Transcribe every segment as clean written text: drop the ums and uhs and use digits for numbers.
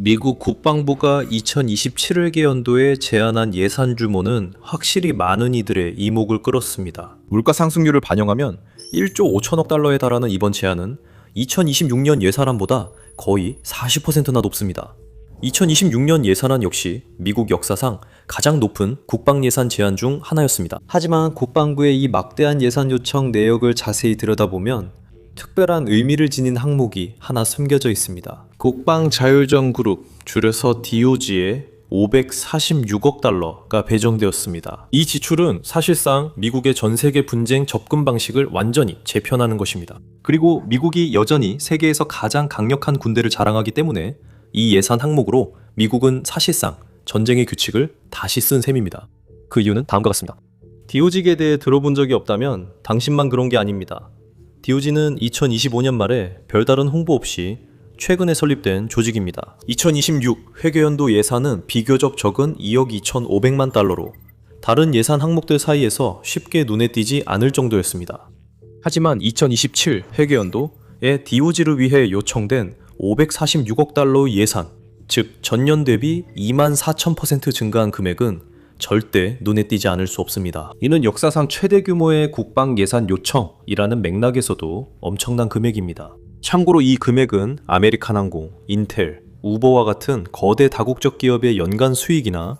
미국 국방부가 2027개 연도에 제안한 예산 규모는 확실히 많은 이들의 이목을 끌었습니다. 물가 상승률을 반영하면 1조 5천억 달러에 달하는 이번 제안은 2026년 예산안보다 거의 40%나 높습니다. 2026년 예산안 역시 미국 역사상 가장 높은 국방 예산 제안 중 하나였습니다. 하지만 국방부의 이 막대한 예산 요청 내역을 자세히 들여다보면 특별한 의미를 지닌 항목이 하나 숨겨져 있습니다. 국방자율전 그룹, 줄여서 DOG에 546억 달러가 배정되었습니다. 이 지출은 사실상 미국의 전 세계 분쟁 접근 방식을 완전히 재편하는 것입니다. 그리고 미국이 여전히 세계에서 가장 강력한 군대를 자랑하기 때문에 이 예산 항목으로 미국은 사실상 전쟁의 규칙을 다시 쓴 셈입니다. 그 이유는 다음과 같습니다. DOG에 대해 들어본 적이 없다면 당신만 그런 게 아닙니다. DOG는 2025년 말에 별다른 홍보 없이 최근에 설립된 조직입니다. 2026 회계연도 예산은 비교적 적은 2억 2,500만 달러로 다른 예산 항목들 사이에서 쉽게 눈에 띄지 않을 정도였습니다. 하지만 2027 회계연도에 DOG를 위해 요청된 546억 달러 예산, 즉 전년 대비 24,000% 증가한 금액은 절대 눈에 띄지 않을 수 없습니다. 이는 역사상 최대 규모의 국방 예산 요청이라는 맥락에서도 엄청난 금액입니다. 참고로 이 금액은 아메리칸 항공, 인텔, 우버와 같은 거대 다국적 기업의 연간 수익이나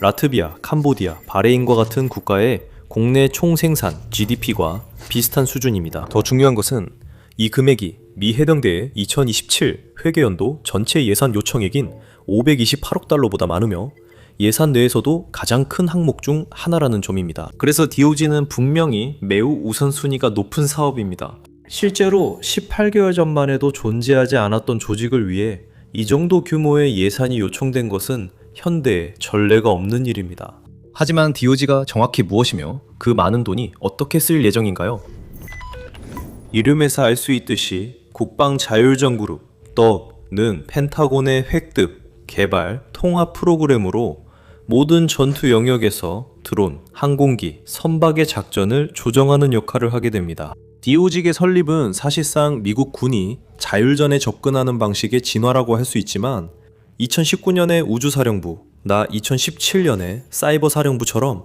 라트비아, 캄보디아, 바레인과 같은 국가의 국내 총생산 GDP과 비슷한 수준입니다. 더 중요한 것은 이 금액이 미 해병대의 2027 회계연도 전체 예산 요청액인 528억 달러보다 많으며 예산 내에서도 가장 큰 항목 중 하나라는 점입니다. 그래서 DOG는 분명히 매우 우선순위가 높은 사업입니다. 실제로 18개월 전만 해도 존재하지 않았던 조직을 위해 이 정도 규모의 예산이 요청된 것은 현대에 전례가 없는 일입니다. 하지만 DOG가 정확히 무엇이며 그 많은 돈이 어떻게 쓸 예정인가요? 이름에서 알 수 있듯이 국방자율전그룹 덕는 펜타곤의 획득, 개발, 통합 프로그램으로 모든 전투 영역에서 드론, 항공기, 선박의 작전을 조정하는 역할을 하게 됩니다. DOG의 설립은 사실상 미국 군이 자율전에 접근하는 방식의 진화라고 할 수 있지만 2019년의 우주사령부, 2017년의 사이버사령부처럼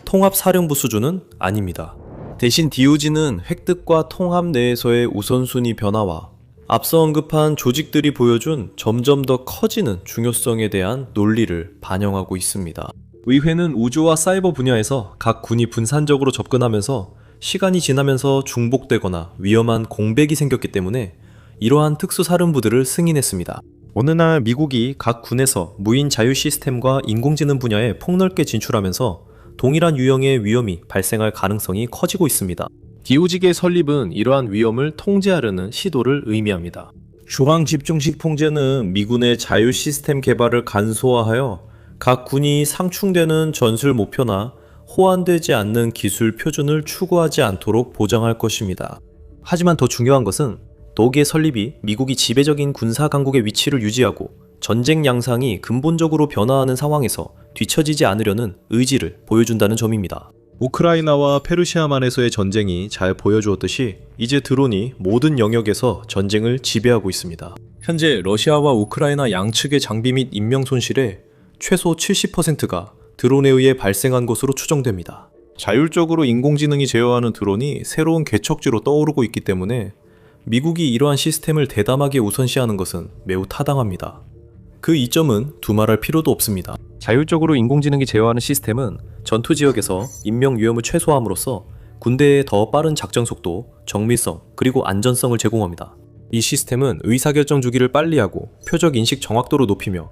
통합사령부 수준은 아닙니다. 대신 DOG는 획득과 통합 내에서의 우선순위 변화와 앞서 언급한 조직들이 보여준 점점 더 커지는 중요성에 대한 논리를 반영하고 있습니다. 의회는 우주와 사이버 분야에서 각 군이 분산적으로 접근하면서 시간이 지나면서 중복되거나 위험한 공백이 생겼기 때문에 이러한 특수사령부들을 승인했습니다. 어느 날 미국이 각 군에서 무인 자유 시스템과 인공지능 분야에 폭넓게 진출하면서 동일한 유형의 위험이 발생할 가능성이 커지고 있습니다. DOG의 설립은 이러한 위험을 통제하려는 시도를 의미합니다. 중앙집중식 통제는 미군의 자유 시스템 개발을 간소화하여 각 군이 상충되는 전술 목표나 호환되지 않는 기술 표준을 추구하지 않도록 보장할 것입니다. 하지만 더 중요한 것은 덕의 설립이 미국이 지배적인 군사 강국의 위치를 유지하고 전쟁 양상이 근본적으로 변화하는 상황에서 뒤처지지 않으려는 의지를 보여준다는 점입니다. 우크라이나와 페르시아만에서의 전쟁이 잘 보여주었듯이 이제 드론이 모든 영역에서 전쟁을 지배하고 있습니다. 현재 러시아와 우크라이나 양측의 장비 및 인명 손실의 최소 70%가 드론에 의해 발생한 것으로 추정됩니다. 자율적으로 인공지능이 제어하는 드론이 새로운 개척지로 떠오르고 있기 때문에 미국이 이러한 시스템을 대담하게 우선시하는 것은 매우 타당합니다. 그 이점은 두말할 필요도 없습니다. 자율적으로 인공지능이 제어하는 시스템은 전투 지역에서 인명 위험을 최소화함으로써 군대에 더 빠른 작전 속도, 정밀성, 그리고 안전성을 제공합니다. 이 시스템은 의사결정 주기를 빨리 하고 표적 인식 정확도를 높이며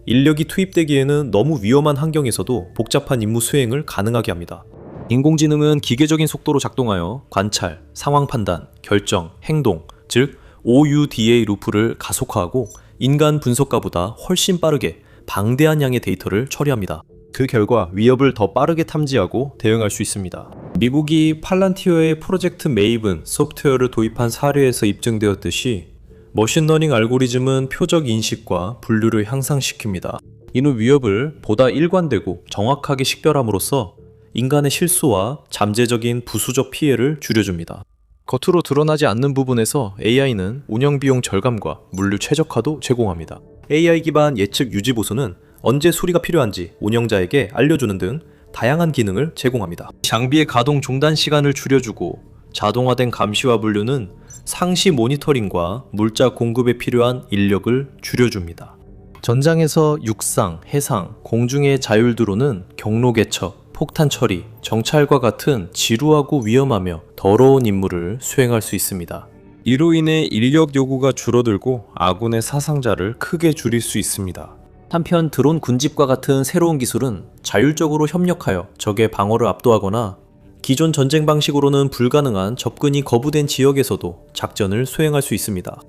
인력이 투입되기에는 너무 위험한 환경에서도 복잡한 임무 수행을 가능하게 합니다. 인공지능은 기계적인 속도로 작동하여 관찰, 상황 판단, 결정, 행동, 즉 OUDA 루프를 가속화하고 인간 분석가보다 훨씬 빠르게 방대한 양의 데이터를 처리합니다. 그 결과 위협을 더 빠르게 탐지하고 대응할 수 있습니다. 미국이 팔란티어의 프로젝트 메이븐 소프트웨어를 도입한 사례에서 입증되었듯이 머신러닝 알고리즘은 표적 인식과 분류를 향상시킵니다. 이는 위협을 보다 일관되고 정확하게 식별함으로써 인간의 실수와 잠재적인 부수적 피해를 줄여줍니다. 겉으로 드러나지 않는 부분에서 AI는 운영 비용 절감과 물류 최적화도 제공합니다. AI 기반 예측 유지 보수는 언제 수리가 필요한지 운영자에게 알려주는 등 다양한 기능을 제공합니다. 장비의 가동 중단 시간을 줄여주고 자동화된 감시와 분류는 상시 모니터링과 물자 공급에 필요한 인력을 줄여줍니다. 전장에서 육상, 해상, 공중의 자율 드론은 경로 개척, 폭탄 처리, 정찰과 같은 지루하고 위험하며 더러운 임무를 수행할 수 있습니다. 이로 인해 인력 요구가 줄어들고 아군의 사상자를 크게 줄일 수 있습니다. 한편 드론 군집과 같은 새로운 기술은 자율적으로 협력하여 적의 방어를 압도하거나 기존 전쟁 방식으로는 불가능한 접근이 거부된 지역에서도 작전을 수행할 수 있습니다.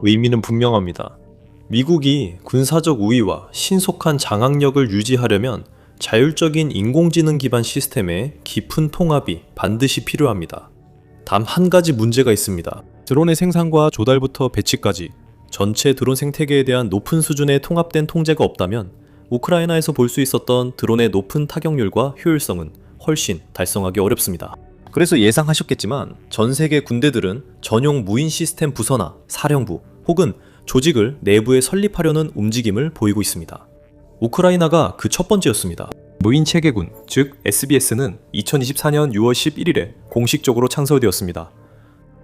의미는 분명합니다. 미국이 군사적 우위와 신속한 장악력을 유지하려면 자율적인 인공지능 기반 시스템의 깊은 통합이 반드시 필요합니다. 단 한 가지 문제가 있습니다. 드론의 생산과 조달부터 배치까지 전체 드론 생태계에 대한 높은 수준의 통합된 통제가 없다면 우크라이나에서 볼 수 있었던 드론의 높은 타격률과 효율성은 훨씬 달성하기 어렵습니다. 그래서 예상하셨겠지만 전 세계 군대들은 전용 무인 시스템 부서나 사령부 혹은 조직을 내부에 설립하려는 움직임을 보이고 있습니다. 우크라이나가 그 첫 번째였습니다. 무인체계군, 즉 SBS는 2024년 6월 11일에 공식적으로 창설되었습니다.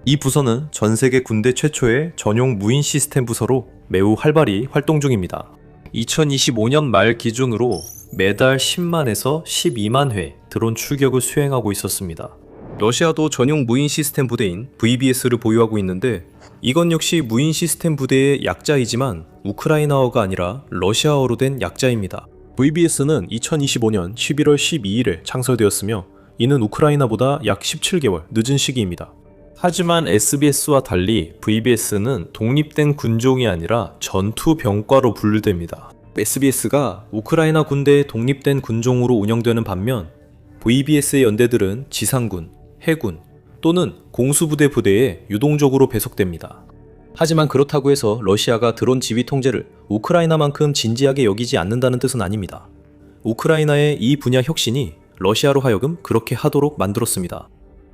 이 부서는 전 세계 군대 최초의 전용 무인 시스템 부서로 매우 활발히 활동 중입니다. 2025년 말 기준으로 매달 10만에서 12만 회 드론 출격을 수행하고 있었습니다. 러시아도 전용 무인 시스템 부대인 VBS를 보유하고 있는데 이건 역시 무인 시스템 부대의 약자이지만 우크라이나어가 아니라 러시아어로 된 약자입니다. VBS는 2025년 11월 12일에 창설되었으며 이는 우크라이나보다 약 17개월 늦은 시기입니다. 하지만 SBS와 달리 VBS는 독립된 군종이 아니라 전투병과로 분류됩니다. SBS가 우크라이나 군대의 독립된 군종으로 운영되는 반면 VBS의 연대들은 지상군, 해군 또는 공수부대 부대에 유동적으로 배속됩니다. 하지만 그렇다고 해서 러시아가 드론 지휘 통제를 우크라이나만큼 진지하게 여기지 않는다는 뜻은 아닙니다. 우크라이나의 이 분야 혁신이 러시아로 하여금 그렇게 하도록 만들었습니다.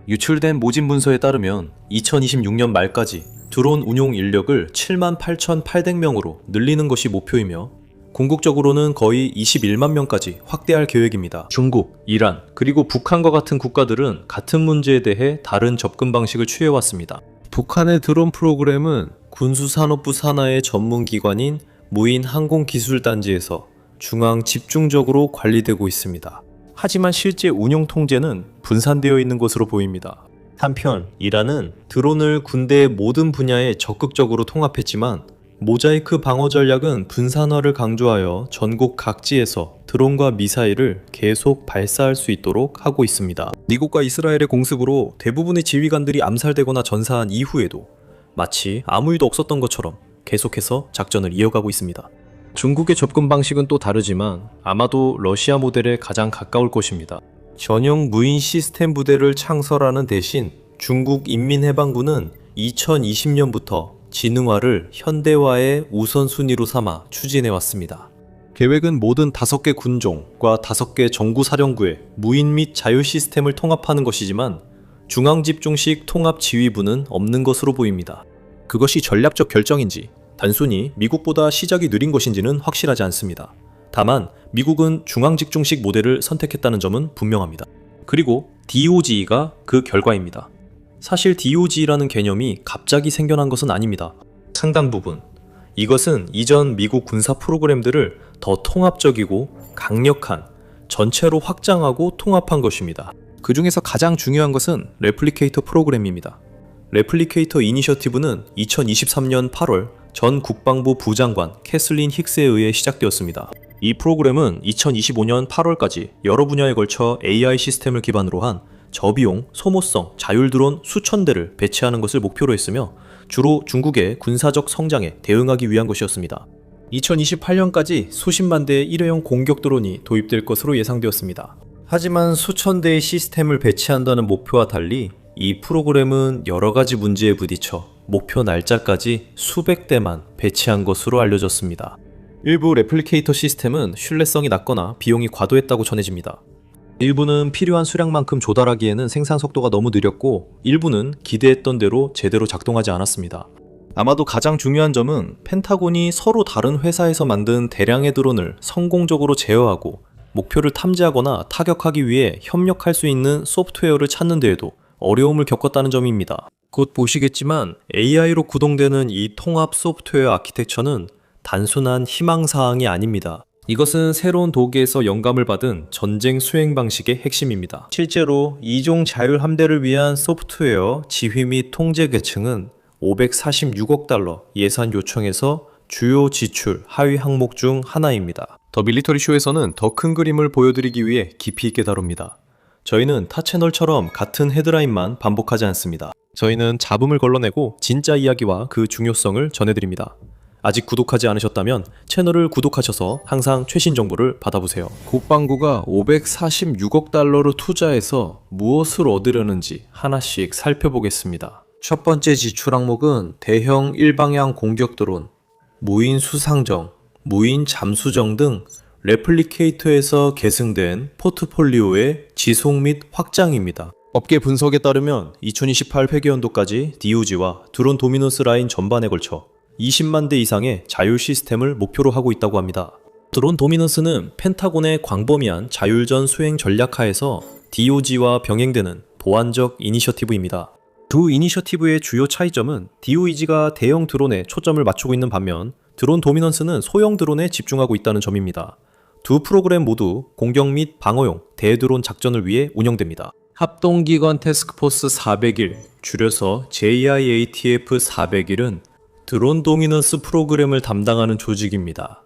유출된 모진 문서에 따르면 2026년 말까지 드론 운용 인력을 78,800명으로 늘리는 것이 목표이며 궁극적으로는 거의 21만 명까지 확대할 계획입니다. 중국, 이란, 그리고 북한과 같은 국가들은 같은 문제에 대해 다른 접근 방식을 취해왔습니다. 북한의 드론 프로그램은 군수산업부 산하의 전문기관인 무인항공기술단지에서 중앙 집중적으로 관리되고 있습니다. 하지만 실제 운용 통제는 분산되어 있는 것으로 보입니다. 한편 이란은 드론을 군대의 모든 분야에 적극적으로 통합했지만 모자이크 방어 전략은 분산화를 강조하여 전국 각지에서 드론과 미사일을 계속 발사할 수 있도록 하고 있습니다. 미국과 이스라엘의 공습으로 대부분의 지휘관들이 암살되거나 전사한 이후에도 마치 아무 일도 없었던 것처럼 계속해서 작전을 이어가고 있습니다. 중국의 접근 방식은 또 다르지만 아마도 러시아 모델에 가장 가까울 것입니다. 전용 무인 시스템 부대를 창설하는 대신 중국 인민해방군은 2020년부터 지능화를 현대화의 우선순위로 삼아 추진해왔습니다. 계획은 모든 5개 군종과 5개 정구사령부의 무인 및 자율 시스템을 통합하는 것이지만 중앙집중식 통합지휘부는 없는 것으로 보입니다. 그것이 전략적 결정인지 단순히 미국보다 시작이 느린 것인지는 확실하지 않습니다. 다만 미국은 중앙집중식 모델을 선택했다는 점은 분명합니다. 그리고 DOGE가 그 결과입니다. 사실 DOGE라는 개념이 갑자기 생겨난 것은 아닙니다. 상당 부분 이것은 이전 미국 군사 프로그램들을 더 통합적이고 강력한 전체로 확장하고 통합한 것입니다. 그 중에서 가장 중요한 것은 레플리케이터 프로그램입니다. 레플리케이터 이니셔티브는 2023년 8월 전 국방부 부장관 캐슬린 힉스에 의해 시작되었습니다. 이 프로그램은 2025년 8월까지 여러 분야에 걸쳐 AI 시스템을 기반으로 한 저비용, 소모성, 자율 드론 수천 대를 배치하는 것을 목표로 했으며 주로 중국의 군사적 성장에 대응하기 위한 것이었습니다. 2028년까지 수십만 대의 일회용 공격 드론이 도입될 것으로 예상되었습니다. 하지만 수천 대의 시스템을 배치한다는 목표와 달리 이 프로그램은 여러 가지 문제에 부딪혀 목표 날짜까지 수백 대만 배치한 것으로 알려졌습니다. 일부 레플리케이터 시스템은 신뢰성이 낮거나 비용이 과도했다고 전해집니다. 일부는 필요한 수량만큼 조달하기에는 생산 속도가 너무 느렸고 일부는 기대했던 대로 제대로 작동하지 않았습니다. 아마도 가장 중요한 점은 펜타곤이 서로 다른 회사에서 만든 대량의 드론을 성공적으로 제어하고 목표를 탐지하거나 타격하기 위해 협력할 수 있는 소프트웨어를 찾는 데에도 어려움을 겪었다는 점입니다. 곧 보시겠지만 AI로 구동되는 이 통합 소프트웨어 아키텍처는 단순한 희망사항이 아닙니다. 이것은 새로운 도구에서 영감을 받은 전쟁 수행 방식의 핵심입니다. 실제로 이종 자율 함대를 위한 소프트웨어 지휘 및 통제 계층은 546억 달러 예산 요청에서 주요 지출 하위 항목 중 하나입니다. 더 밀리터리 쇼에서는 더 큰 그림을 보여드리기 위해 깊이 있게 다룹니다. 저희는 타 채널처럼 같은 헤드라인만 반복하지 않습니다. 저희는 잡음을 걸러내고 진짜 이야기와 그 중요성을 전해드립니다. 아직 구독하지 않으셨다면 채널을 구독하셔서 항상 최신 정보를 받아보세요. 국방부가 546억 달러를 투자해서 무엇을 얻으려는지 하나씩 살펴보겠습니다. 첫 번째 지출 항목은 대형 일방향 공격 드론, 무인 수상정, 무인 잠수정 등 레플리케이터에서 계승된 포트폴리오의 지속 및 확장입니다. 업계 분석에 따르면 2028 회계연도까지 DOG와 드론 도미넌스 라인 전반에 걸쳐 20만 대 이상의 자율 시스템을 목표로 하고 있다고 합니다. 드론 도미넌스는 펜타곤의 광범위한 자율전 수행 전략하에서 DOG와 병행되는 보완적 이니셔티브입니다. 두 이니셔티브의 주요 차이점은 DOG가 대형 드론에 초점을 맞추고 있는 반면 드론 도미넌스는 소형 드론에 집중하고 있다는 점입니다. 두 프로그램 모두 공격 및 방어용 대드론 작전을 위해 운영됩니다. 합동기관 태스크포스 401, 줄여서 JIATF 401은 드론 도미넌스 프로그램을 담당하는 조직입니다.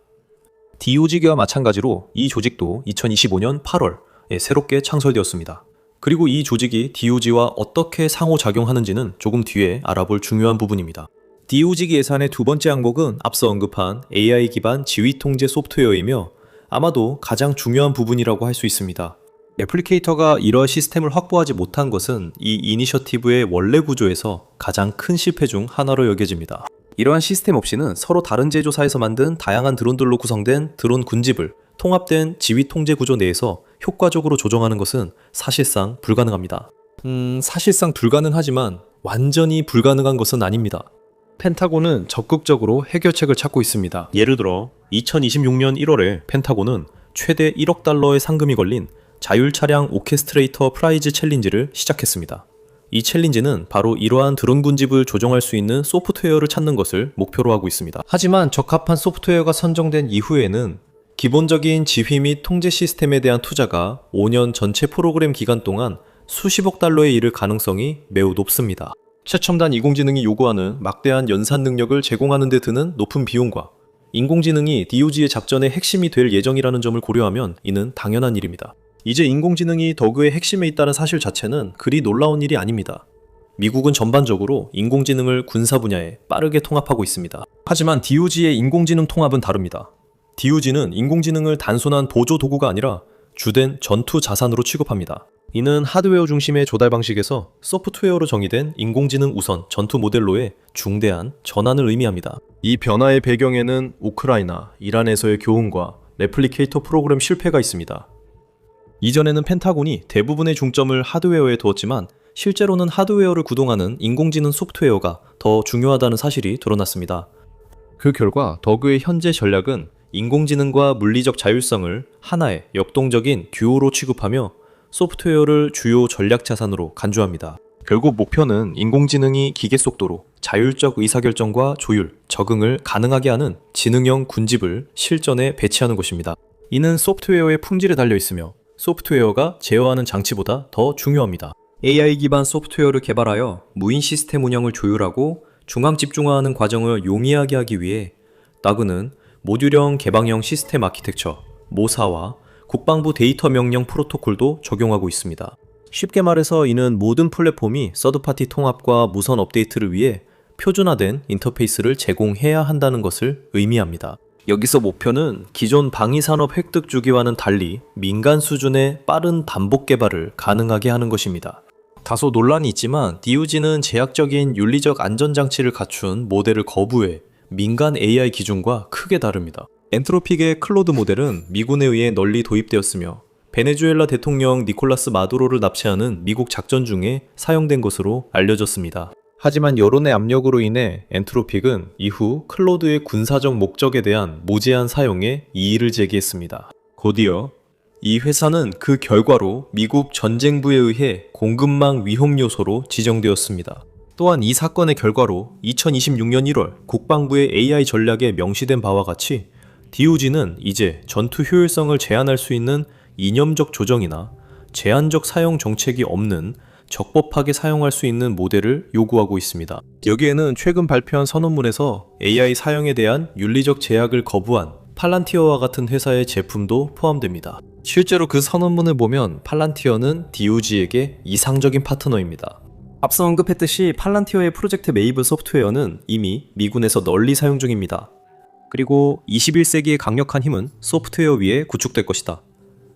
DOG와 마찬가지로 이 조직도 2025년 8월에 새롭게 창설되었습니다. 그리고 이 조직이 DOG와 어떻게 상호작용하는지는 조금 뒤에 알아볼 중요한 부분입니다. DOG 예산의 두 번째 항목은 앞서 언급한 AI 기반 지휘 통제 소프트웨어이며 아마도 가장 중요한 부분이라고 할 수 있습니다. 애플리케이터가 이러한 시스템을 확보하지 못한 것은 이 이니셔티브의 원래 구조에서 가장 큰 실패 중 하나로 여겨집니다. 이러한 시스템 없이는 서로 다른 제조사에서 만든 다양한 드론들로 구성된 드론 군집을 통합된 지휘 통제 구조 내에서 효과적으로 조정하는 것은 사실상 불가능합니다. 사실상 불가능하지만 완전히 불가능한 것은 아닙니다. 펜타곤은 적극적으로 해결책을 찾고 있습니다. 예를 들어 2026년 1월에 펜타곤은 최대 1억 달러의 상금이 걸린 자율 차량 오케스트레이터 프라이즈 챌린지를 시작했습니다. 이 챌린지는 바로 이러한 드론 군집을 조정할 수 있는 소프트웨어를 찾는 것을 목표로 하고 있습니다. 하지만 적합한 소프트웨어가 선정된 이후에는 기본적인 지휘 및 통제 시스템에 대한 투자가 5년 전체 프로그램 기간 동안 수십억 달러에 이를 가능성이 매우 높습니다. 최첨단 인공지능이 요구하는 막대한 연산 능력을 제공하는 데 드는 높은 비용과 인공지능이 DOG의 작전의 핵심이 될 예정이라는 점을 고려하면 이는 당연한 일입니다. 이제 인공지능이 더그의 핵심에 있다는 사실 자체는 그리 놀라운 일이 아닙니다. 미국은 전반적으로 인공지능을 군사 분야에 빠르게 통합하고 있습니다. 하지만 DOG의 인공지능 통합은 다릅니다. DOG는 인공지능을 단순한 보조 도구가 아니라 주된 전투 자산으로 취급합니다. 이는 하드웨어 중심의 조달 방식에서 소프트웨어로 정의된 인공지능 우선 전투 모델로의 중대한 전환을 의미합니다. 이 변화의 배경에는 우크라이나, 이란에서의 교훈과 레플리케이터 프로그램 실패가 있습니다. 이전에는 펜타곤이 대부분의 중점을 하드웨어에 두었지만 실제로는 하드웨어를 구동하는 인공지능 소프트웨어가 더 중요하다는 사실이 드러났습니다. 그 결과 더그의 현재 전략은 인공지능과 물리적 자율성을 하나의 역동적인 듀오로 취급하며 소프트웨어를 주요 전략 자산으로 간주합니다. 결국 목표는 인공지능이 기계 속도로 자율적 의사결정과 조율, 적응을 가능하게 하는 지능형 군집을 실전에 배치하는 것입니다. 이는 소프트웨어의 품질에 달려 있으며 소프트웨어가 제어하는 장치보다 더 중요합니다. AI 기반 소프트웨어를 개발하여 무인 시스템 운영을 조율하고 중앙 집중화하는 과정을 용이하게 하기 위해 다그는 모듈형 개방형 시스템 아키텍처, 모사와 국방부 데이터 명령 프로토콜도 적용하고 있습니다. 쉽게 말해서 이는 모든 플랫폼이 서드파티 통합과 무선 업데이트를 위해 표준화된 인터페이스를 제공해야 한다는 것을 의미합니다. 여기서 목표는 기존 방위산업 획득 주기와는 달리 민간 수준의 빠른 반복 개발을 가능하게 하는 것입니다. 다소 논란이 있지만 DOG는 제약적인 윤리적 안전장치를 갖춘 모델을 거부해 민간 AI 기준과 크게 다릅니다. 엔트로픽의 클로드 모델은 미군에 의해 널리 도입되었으며 베네수엘라 대통령 니콜라스 마두로를 납치하는 미국 작전 중에 사용된 것으로 알려졌습니다. 하지만 여론의 압력으로 인해 엔트로픽은 이후 클로드의 군사적 목적에 대한 무제한 사용에 이의를 제기했습니다. 곧이어 이 회사는 그 결과로 미국 전쟁부에 의해 공급망 위험 요소로 지정되었습니다. 또한 이 사건의 결과로 2026년 1월 국방부의 AI 전략에 명시된 바와 같이 DOG는 이제 전투 효율성을 제한할 수 있는 이념적 조정이나 제한적 사용 정책이 없는 적법하게 사용할 수 있는 모델을 요구하고 있습니다. 여기에는 최근 발표한 선언문에서 AI 사용에 대한 윤리적 제약을 거부한 팔란티어와 같은 회사의 제품도 포함됩니다. 실제로 그 선언문을 보면 팔란티어는 DOG에게 이상적인 파트너입니다. 앞서 언급했듯이 팔란티어의 프로젝트 메이블 소프트웨어는 이미 미군에서 널리 사용 중입니다. 그리고 21세기의 강력한 힘은 소프트웨어 위에 구축될 것이다.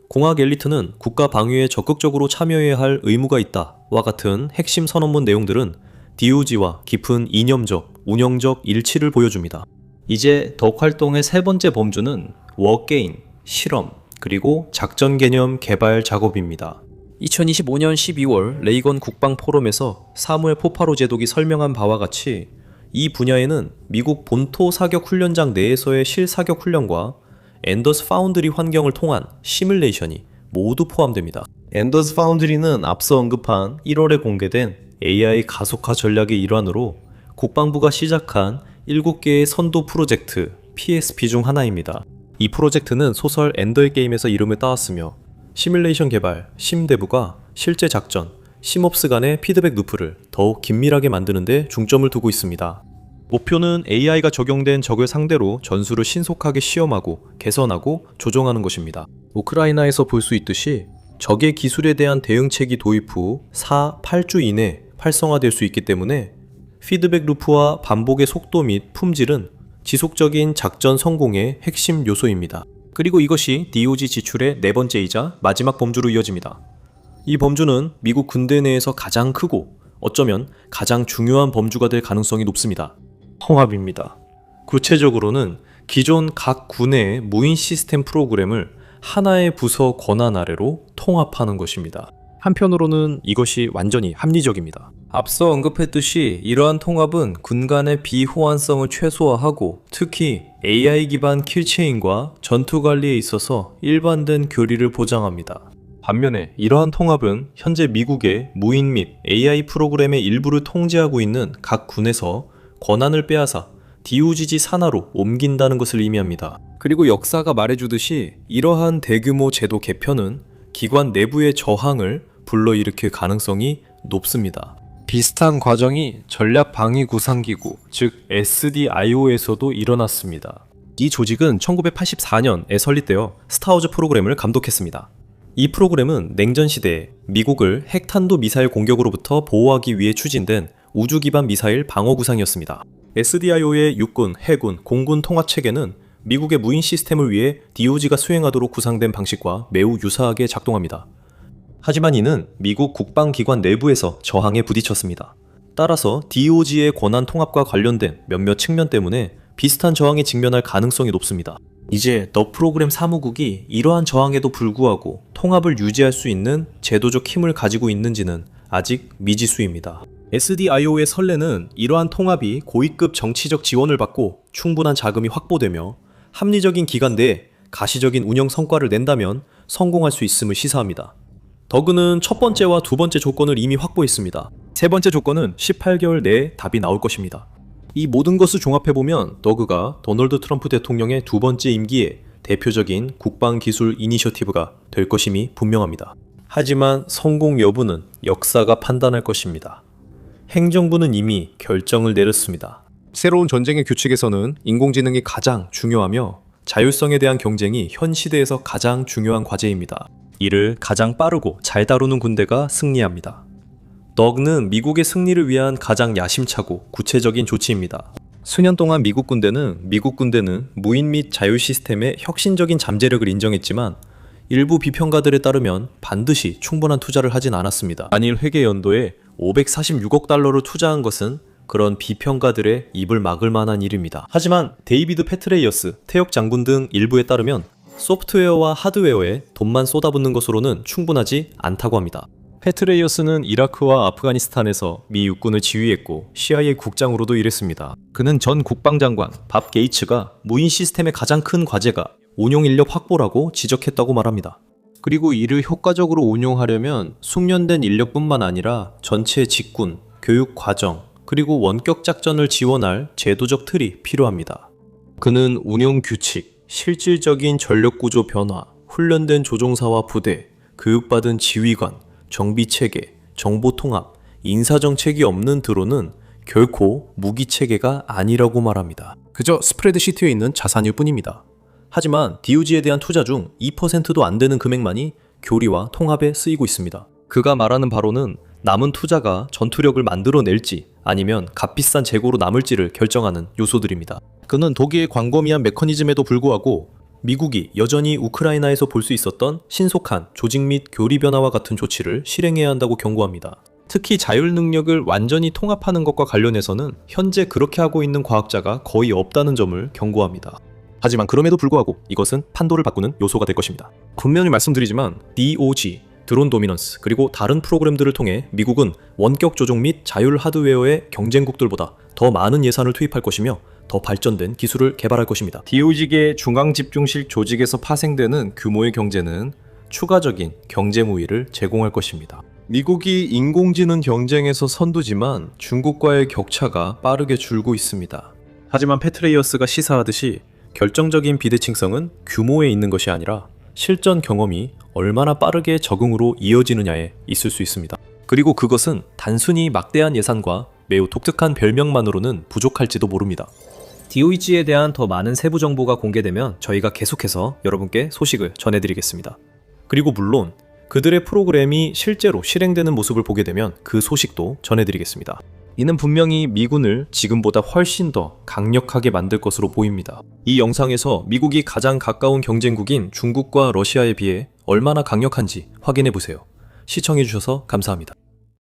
공학 엘리트는 국가 방위에 적극적으로 참여해야 할 의무가 있다와 같은 핵심 선언문 내용들은 DOG와 깊은 이념적, 운영적 일치를 보여줍니다. 이제 덕 활동의 세 번째 범주는 워게인, 실험, 그리고 작전 개념 개발 작업입니다. 2025년 12월 레이건 국방 포럼에서 사무엘 포파로 제독이 설명한 바와 같이 이 분야에는 미국 본토 사격 훈련장 내에서의 실사격 훈련과 엔더스 파운드리 환경을 통한 시뮬레이션이 모두 포함됩니다. 엔더스 파운드리는 앞서 언급한 1월에 공개된 AI 가속화 전략의 일환으로 국방부가 시작한 7개의 선도 프로젝트 PSP 중 하나입니다. 이 프로젝트는 소설 엔더의 게임에서 이름을 따왔으며 시뮬레이션 개발, 심대부가 실제 작전, 심옵스 간의 피드백 루프를 더욱 긴밀하게 만드는 데 중점을 두고 있습니다. 목표는 AI가 적용된 적을 상대로 전술을 신속하게 시험하고 개선하고 조정하는 것입니다. 우크라이나에서 볼 수 있듯이 적의 기술에 대한 대응책이 도입 후 4-8주 이내 활성화될 수 있기 때문에 피드백 루프와 반복의 속도 및 품질은 지속적인 작전 성공의 핵심 요소입니다. 그리고 이것이 DOG 지출의 네 번째이자 마지막 범주로 이어집니다. 이 범주는 미국 군대 내에서 가장 크고 어쩌면 가장 중요한 범주가 될 가능성이 높습니다. 통합입니다. 구체적으로는 기존 각 군의 무인 시스템 프로그램을 하나의 부서 권한 아래로 통합하는 것입니다. 한편으로는 이것이 완전히 합리적입니다. 앞서 언급했듯이 이러한 통합은 군 간의 비호환성을 최소화하고 특히 AI 기반 킬체인과 전투 관리에 있어서 일반된 교리를 보장합니다. 반면에 이러한 통합은 현재 미국의 무인 및 AI 프로그램의 일부를 통제하고 있는 각 군에서 권한을 빼앗아 DOGG 산하로 옮긴다는 것을 의미합니다. 그리고 역사가 말해주듯이 이러한 대규모 제도 개편은 기관 내부의 저항을 불러일으킬 가능성이 높습니다. 비슷한 과정이 전략방위구상기구, 즉 SDIO에서도 일어났습니다. 이 조직은 1984년에 설립되어 스타워즈 프로그램을 감독했습니다. 이 프로그램은 냉전 시대에 미국을 핵탄도 미사일 공격으로부터 보호하기 위해 추진된 우주 기반 미사일 방어 구상이었습니다. SDIO의 육군, 해군, 공군 통합 체계는 미국의 무인 시스템을 위해 DOG가 수행하도록 구상된 방식과 매우 유사하게 작동합니다. 하지만 이는 미국 국방기관 내부에서 저항에 부딪혔습니다. 따라서 DOG의 권한 통합과 관련된 몇몇 측면 때문에 비슷한 저항에 직면할 가능성이 높습니다. 이제 더 프로그램 사무국이 이러한 저항에도 불구하고 통합을 유지할 수 있는 제도적 힘을 가지고 있는지는 아직 미지수입니다. SDIO의 선례는 이러한 통합이 고위급 정치적 지원을 받고 충분한 자금이 확보되며 합리적인 기간 내에 가시적인 운영 성과를 낸다면 성공할 수 있음을 시사합니다. 더그는 첫 번째와 두 번째 조건을 이미 확보했습니다. 세 번째 조건은 18개월 내에 답이 나올 것입니다. 이 모든 것을 종합해보면 더그가 도널드 트럼프 대통령의 두 번째 임기에 대표적인 국방기술 이니셔티브가 될 것임이 분명합니다. 하지만 성공 여부는 역사가 판단할 것입니다. 행정부는 이미 결정을 내렸습니다. 새로운 전쟁의 규칙에서는 인공지능이 가장 중요하며 자율성에 대한 경쟁이 현 시대에서 가장 중요한 과제입니다. 이를 가장 빠르고 잘 다루는 군대가 승리합니다. 덕는 미국의 승리를 위한 가장 야심차고 구체적인 조치입니다. 수년 동안 미국 군대는 무인 및 자율 시스템의 혁신적인 잠재력을 인정했지만 일부 비평가들에 따르면 반드시 충분한 투자를 하진 않았습니다. 한일 회계 연도에 546억 달러를 투자한 것은 그런 비평가들의 입을 막을 만한 일입니다. 하지만 데이비드 페트레이어스, 태역 장군 등 일부에 따르면 소프트웨어와 하드웨어에 돈만 쏟아붓는 것으로는 충분하지 않다고 합니다. 페트레이어스는 이라크와 아프가니스탄에서 미 육군을 지휘했고 CIA 국장으로도 일했습니다. 그는 전 국방장관 밥 게이츠가 무인 시스템의 가장 큰 과제가 운용 인력 확보라고 지적했다고 말합니다. 그리고 이를 효과적으로 운용하려면 숙련된 인력뿐만 아니라 전체 직군, 교육 과정, 그리고 원격 작전을 지원할 제도적 틀이 필요합니다. 그는 운용 규칙, 실질적인 전력 구조 변화, 훈련된 조종사와 부대, 교육받은 지휘관, 정비 체계, 정보 통합, 인사 정책이 없는 드론은 결코 무기 체계가 아니라고 말합니다. 그저 스프레드시트에 있는 자산일 뿐입니다. 하지만 DOG에 대한 투자 중 2%도 안 되는 금액만이 교리와 통합에 쓰이고 있습니다. 그가 말하는 바로는 남은 투자가 전투력을 만들어낼지 아니면 값비싼 재고로 남을지를 결정하는 요소들입니다. 그는 독일의 광범위한 메커니즘에도 불구하고 미국이 여전히 우크라이나에서 볼 수 있었던 신속한 조직 및 교리 변화와 같은 조치를 실행해야 한다고 경고합니다. 특히 자율 능력을 완전히 통합하는 것과 관련해서는 현재 그렇게 하고 있는 과학자가 거의 없다는 점을 경고합니다. 하지만 그럼에도 불구하고 이것은 판도를 바꾸는 요소가 될 것입니다. 분명히 말씀드리지만 DOG, 드론 도미넌스, 그리고 다른 프로그램들을 통해 미국은 원격 조종 및 자율 하드웨어의 경쟁국들보다 더 많은 예산을 투입할 것이며 더 발전된 기술을 개발할 것입니다. DOG의 중앙집중실 조직에서 파생되는 규모의 경제는 추가적인 경쟁 우위를 제공할 것입니다. 미국이 인공지능 경쟁에서 선두지만 중국과의 격차가 빠르게 줄고 있습니다. 하지만 페트레이어스가 시사하듯이 결정적인 비대칭성은 규모에 있는 것이 아니라 실전 경험이 얼마나 빠르게 적응으로 이어지느냐에 있을 수 있습니다. 그리고 그것은 단순히 막대한 예산과 매우 독특한 별명만으로는 부족할지도 모릅니다. DOG에 대한 더 많은 세부 정보가 공개되면 저희가 계속해서 여러분께 소식을 전해드리겠습니다. 그리고 물론 그들의 프로그램이 실제로 실행되는 모습을 보게 되면 그 소식도 전해드리겠습니다. 이는 분명히 미군을 지금보다 훨씬 더 강력하게 만들 것으로 보입니다. 이 영상에서 미국이 가장 가까운 경쟁국인 중국과 러시아에 비해 얼마나 강력한지 확인해 보세요. 시청해주셔서 감사합니다.